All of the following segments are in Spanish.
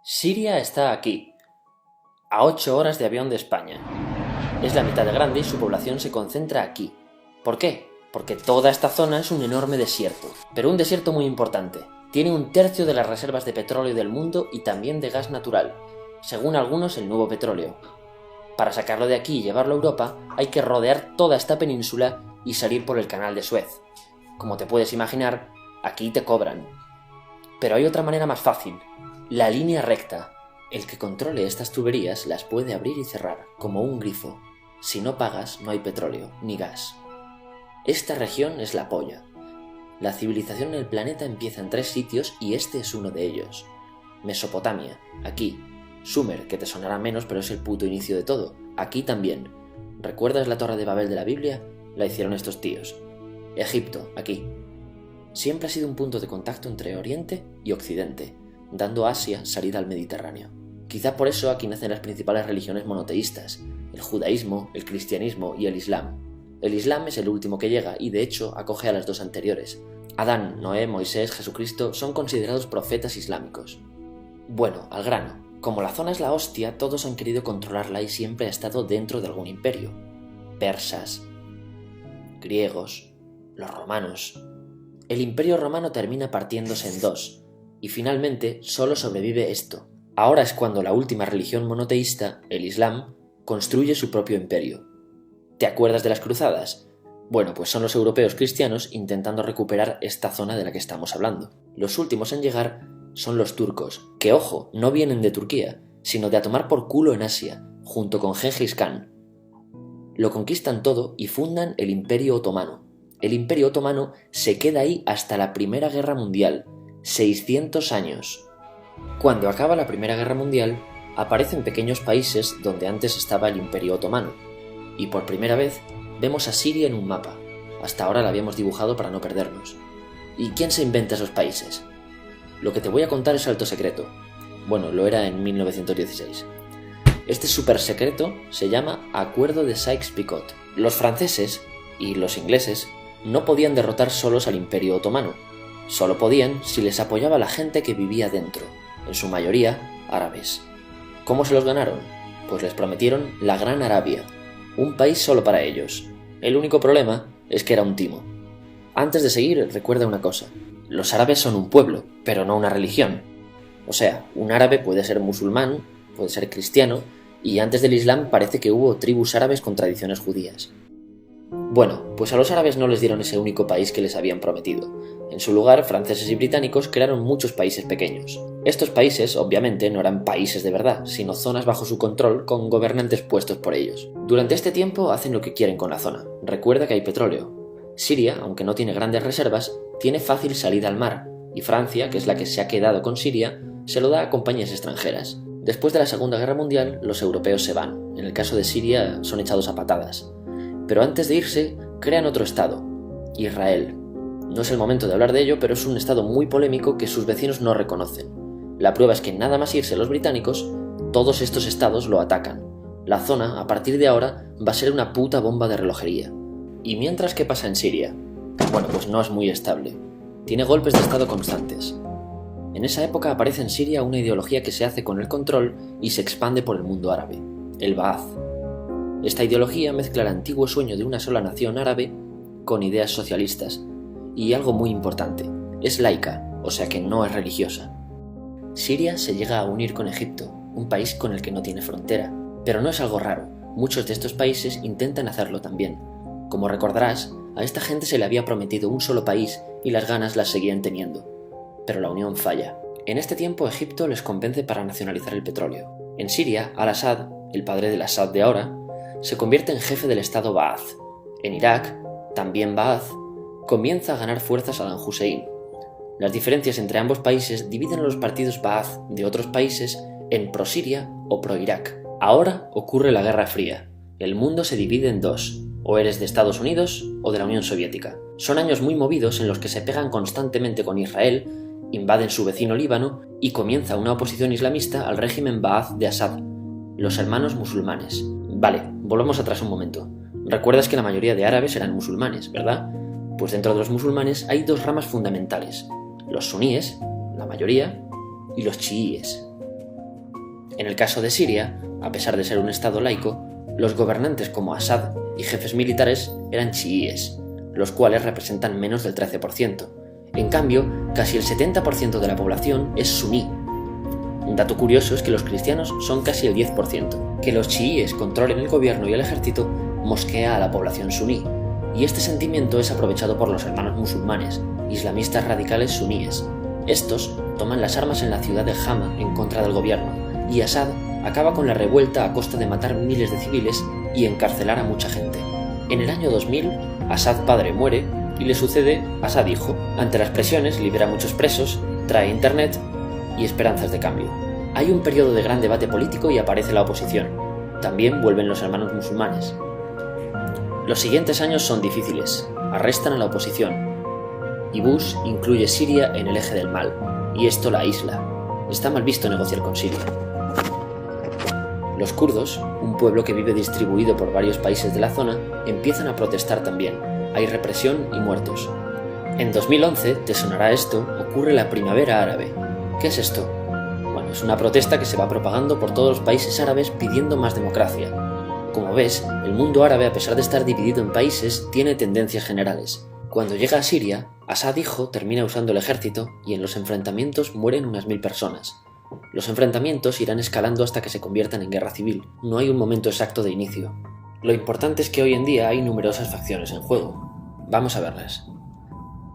Siria está aquí, a 8 horas de avión de España. Es la mitad de grande y su población se concentra aquí. ¿Por qué? Porque toda esta zona es un enorme desierto, pero un desierto muy importante. Tiene 1/3 de las reservas de petróleo del mundo y también de gas natural, según algunos el nuevo petróleo. Para sacarlo de aquí y llevarlo a Europa, hay que rodear toda esta península y salir por el canal de Suez. Como te puedes imaginar, aquí te cobran. Pero hay otra manera más fácil, la línea recta. El que controle estas tuberías las puede abrir y cerrar, como un grifo. Si no pagas, no hay petróleo, ni gas. Esta región es la polla. La civilización en el planeta empieza en 3 sitios y este es uno de ellos. Mesopotamia, aquí. Sumer, que te sonará menos, pero es el puto inicio de todo. Aquí también. ¿Recuerdas la Torre de Babel de la Biblia? La hicieron estos tíos. Egipto, aquí. Siempre ha sido un punto de contacto entre Oriente y Occidente, dando a Asia salida al Mediterráneo. Quizá por eso aquí nacen las principales religiones monoteístas, el judaísmo, el cristianismo y el islam. El islam es el último que llega y de hecho acoge a las 2 anteriores. Adán, Noé, Moisés, Jesucristo son considerados profetas islámicos. Bueno, al grano. Como la zona es la hostia, todos han querido controlarla y siempre ha estado dentro de algún imperio. Persas, griegos, los romanos. El imperio romano termina partiéndose en 2, y finalmente solo sobrevive esto. Ahora es cuando la última religión monoteísta, el Islam, construye su propio imperio. ¿Te acuerdas de las cruzadas? Bueno, pues son los europeos cristianos intentando recuperar esta zona de la que estamos hablando. Los últimos en llegar son los turcos, que ojo, no vienen de Turquía, sino de a tomar por culo en Asia, junto con Gengis Khan. Lo conquistan todo y fundan el Imperio Otomano. El Imperio Otomano se queda ahí hasta la Primera Guerra Mundial, 600 años. Cuando acaba la Primera Guerra Mundial, aparecen pequeños países donde antes estaba el Imperio Otomano, y por primera vez vemos a Siria en un mapa. Hasta ahora la habíamos dibujado para no perdernos. ¿Y quién se inventa esos países? Lo que te voy a contar es alto secreto. Bueno, lo era en 1916. Este súper secreto se llama Acuerdo de Sykes-Picot. Los franceses y los ingleses no podían derrotar solos al Imperio Otomano. Solo podían si les apoyaba la gente que vivía dentro, en su mayoría árabes. ¿Cómo se los ganaron? Pues les prometieron la Gran Arabia, un país solo para ellos. El único problema es que era un timo. Antes de seguir, recuerda una cosa. Los árabes son un pueblo, pero no una religión. O sea, un árabe puede ser musulmán, puede ser cristiano, y antes del Islam parece que hubo tribus árabes con tradiciones judías. Bueno, pues a los árabes no les dieron ese único país que les habían prometido. En su lugar, franceses y británicos crearon muchos países pequeños. Estos países, obviamente, no eran países de verdad, sino zonas bajo su control con gobernantes puestos por ellos. Durante este tiempo hacen lo que quieren con la zona. Recuerda que hay petróleo. Siria, aunque no tiene grandes reservas, tiene fácil salida al mar, y Francia, que es la que se ha quedado con Siria, se lo da a compañías extranjeras. Después de la Segunda Guerra Mundial, los europeos se van. En el caso de Siria, son echados a patadas. Pero antes de irse, crean otro estado, Israel. No es el momento de hablar de ello, pero es un estado muy polémico que sus vecinos no reconocen. La prueba es que nada más irse los británicos, todos estos estados lo atacan. La zona, a partir de ahora, va a ser una puta bomba de relojería. ¿Y mientras qué pasa en Siria? Bueno, pues no es muy estable. Tiene golpes de estado constantes. En esa época aparece en Siria una ideología que se hace con el control y se expande por el mundo árabe, el Ba'ath. Esta ideología mezcla el antiguo sueño de una sola nación árabe con ideas socialistas. Y algo muy importante, es laica, o sea que no es religiosa. Siria se llega a unir con Egipto, un país con el que no tiene frontera. Pero no es algo raro, muchos de estos países intentan hacerlo también. Como recordarás, a esta gente se le había prometido un solo país y las ganas las seguían teniendo. Pero la unión falla. En este tiempo Egipto les convence para nacionalizar el petróleo. En Siria, Al-Assad, el padre del Assad de ahora, se convierte en jefe del estado Ba'ath. En Irak, también Ba'ath, comienza a ganar fuerza Saddam Hussein. Las diferencias entre ambos países dividen a los partidos Ba'ath de otros países en pro-Siria o pro-Irak. Ahora ocurre la Guerra Fría. El mundo se divide en 2. O eres de Estados Unidos o de la Unión Soviética. Son años muy movidos en los que se pegan constantemente con Israel, invaden su vecino Líbano y comienza una oposición islamista al régimen Ba'ath de Assad, los hermanos musulmanes. Vale, volvamos atrás un momento. Recuerdas que la mayoría de árabes eran musulmanes, ¿verdad? Pues dentro de los musulmanes hay 2 ramas fundamentales, los suníes, la mayoría, y los chiíes. En el caso de Siria, a pesar de ser un estado laico, los gobernantes como Assad y jefes militares eran chiíes, los cuales representan menos del 13%. En cambio, casi el 70% de la población es suní. Un dato curioso es que los cristianos son casi el 10%. Que los chiíes controlen el gobierno y el ejército mosquea a la población suní, y este sentimiento es aprovechado por los hermanos musulmanes, islamistas radicales suníes. Estos toman las armas en la ciudad de Hama en contra del gobierno, y Assad acaba con la revuelta a costa de matar miles de civiles y encarcelar a mucha gente. En el año 2000, Assad padre muere y le sucede Assad hijo. Ante las presiones libera a muchos presos, trae internet y esperanzas de cambio. Hay un periodo de gran debate político y aparece la oposición. También vuelven los hermanos musulmanes. Los siguientes años son difíciles. Arrestan a la oposición. Y Bush incluye Siria en el eje del mal, y esto la aísla. Está mal visto negociar con Siria. Los kurdos, un pueblo que vive distribuido por varios países de la zona, empiezan a protestar también. Hay represión y muertos. En 2011, te sonará esto, ocurre la Primavera Árabe. ¿Qué es esto? Bueno, es una protesta que se va propagando por todos los países árabes pidiendo más democracia. Como ves, el mundo árabe, a pesar de estar dividido en países, tiene tendencias generales. Cuando llega a Siria, Assad hijo termina usando el ejército y en los enfrentamientos mueren unas 1000 personas. Los enfrentamientos irán escalando hasta que se conviertan en guerra civil. No hay un momento exacto de inicio. Lo importante es que hoy en día hay numerosas facciones en juego. Vamos a verlas.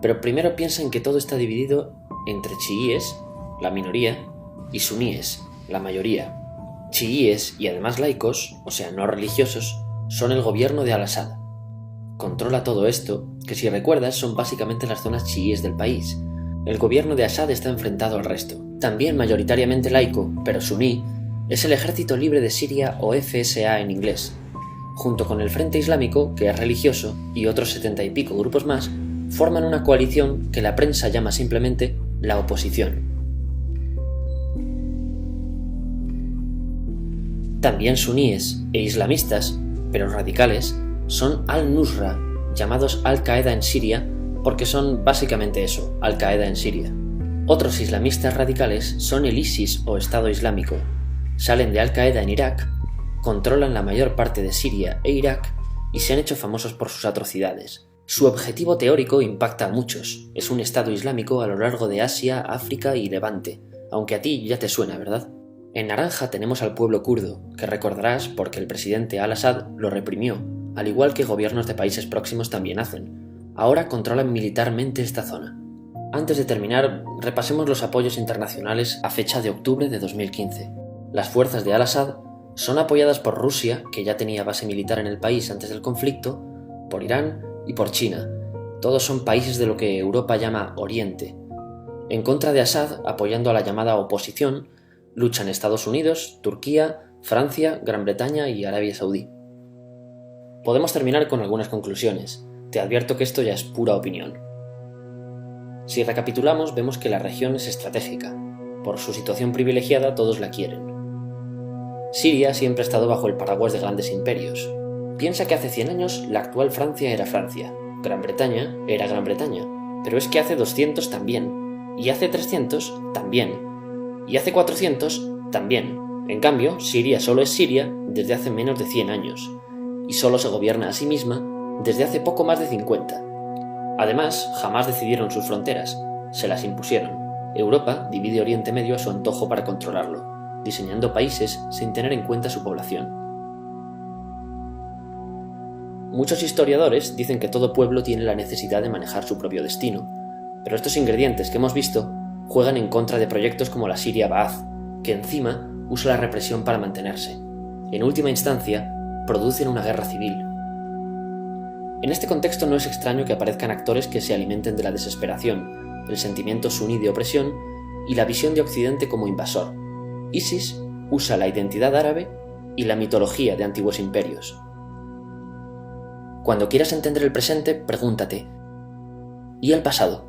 Pero primero piensa en que todo está dividido entre chiíes, la minoría, y suníes, la mayoría. Chiíes y además laicos, o sea, no religiosos, son el gobierno de Al-Assad. Controla todo esto, que si recuerdas son básicamente las zonas chiíes del país. El gobierno de Assad está enfrentado al resto. También mayoritariamente laico, pero suní, es el Ejército Libre de Siria o FSA en inglés. Junto con el Frente Islámico, que es religioso, y otros 70 y pico grupos más, forman una coalición que la prensa llama simplemente la oposición. También suníes e islamistas, pero radicales, son Al-Nusra, llamados Al-Qaeda en Siria, porque son básicamente eso, Al-Qaeda en Siria. Otros islamistas radicales son el ISIS o Estado Islámico. Salen de Al-Qaeda en Irak, controlan la mayor parte de Siria e Irak y se han hecho famosos por sus atrocidades. Su objetivo teórico impacta a muchos. Es un Estado Islámico a lo largo de Asia, África y Levante, aunque a ti ya te suena, ¿verdad? En naranja tenemos al pueblo kurdo, que recordarás porque el presidente Al-Assad lo reprimió, al igual que gobiernos de países próximos también hacen. Ahora controlan militarmente esta zona. Antes de terminar, repasemos los apoyos internacionales a fecha de octubre de 2015. Las fuerzas de Al-Assad son apoyadas por Rusia, que ya tenía base militar en el país antes del conflicto, por Irán y por China. Todos son países de lo que Europa llama Oriente. En contra de Assad, apoyando a la llamada oposición, luchan Estados Unidos, Turquía, Francia, Gran Bretaña y Arabia Saudí. Podemos terminar con algunas conclusiones. Te advierto que esto ya es pura opinión. Si recapitulamos, vemos que la región es estratégica. Por su situación privilegiada, todos la quieren. Siria siempre ha estado bajo el paraguas de grandes imperios. Piensa que hace 100 años la actual Francia era Francia, Gran Bretaña era Gran Bretaña, pero es que hace 200 también, y hace 300 también, y hace 400 también. En cambio, Siria solo es Siria desde hace menos de 100 años, y solo se gobierna a sí misma desde hace poco más de 50. Además, jamás decidieron sus fronteras, se las impusieron. Europa divide Oriente Medio a su antojo para controlarlo, diseñando países sin tener en cuenta su población. Muchos historiadores dicen que todo pueblo tiene la necesidad de manejar su propio destino, pero estos ingredientes que hemos visto juegan en contra de proyectos como la Siria Ba'ath, que encima usa la represión para mantenerse. En última instancia, producen una guerra civil. En este contexto no es extraño que aparezcan actores que se alimenten de la desesperación, el sentimiento suní de opresión y la visión de Occidente como invasor. ISIS usa la identidad árabe y la mitología de antiguos imperios. Cuando quieras entender el presente, pregúntate: ¿y el pasado?